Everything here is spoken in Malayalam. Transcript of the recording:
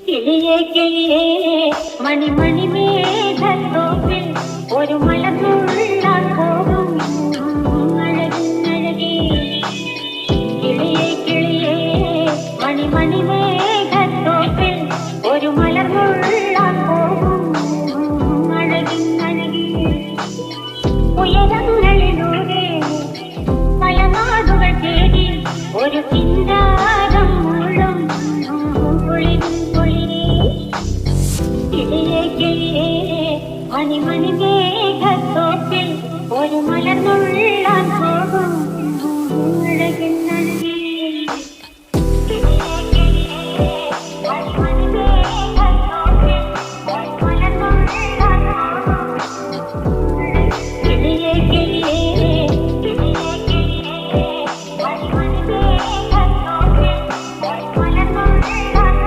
കിളിയേ കിളിയേ മണിമണി മേഘത്തോപ്പിൽ ഒരു മലർന്നുള്ളാൻ പോകും അഴകിനഴകേ. കിളിയേ കിളിയേ മണിമണി മേഘത്തോപ്പിൽ ഒരു മലർന്നുള്ളാൻ പോകും അഴകിനഴകേ. ഉയരങ്ങളിലൂടെ പല നാടുകൾ തേടി ഒരു ചിന്താരം മുള്ളും കുളിരും കുളിരേ. കിളിയേ കിളിയേ മണിമണി മേഘത്തോപ്പിൽ ഒരു മലർന്നുള്ളാൻ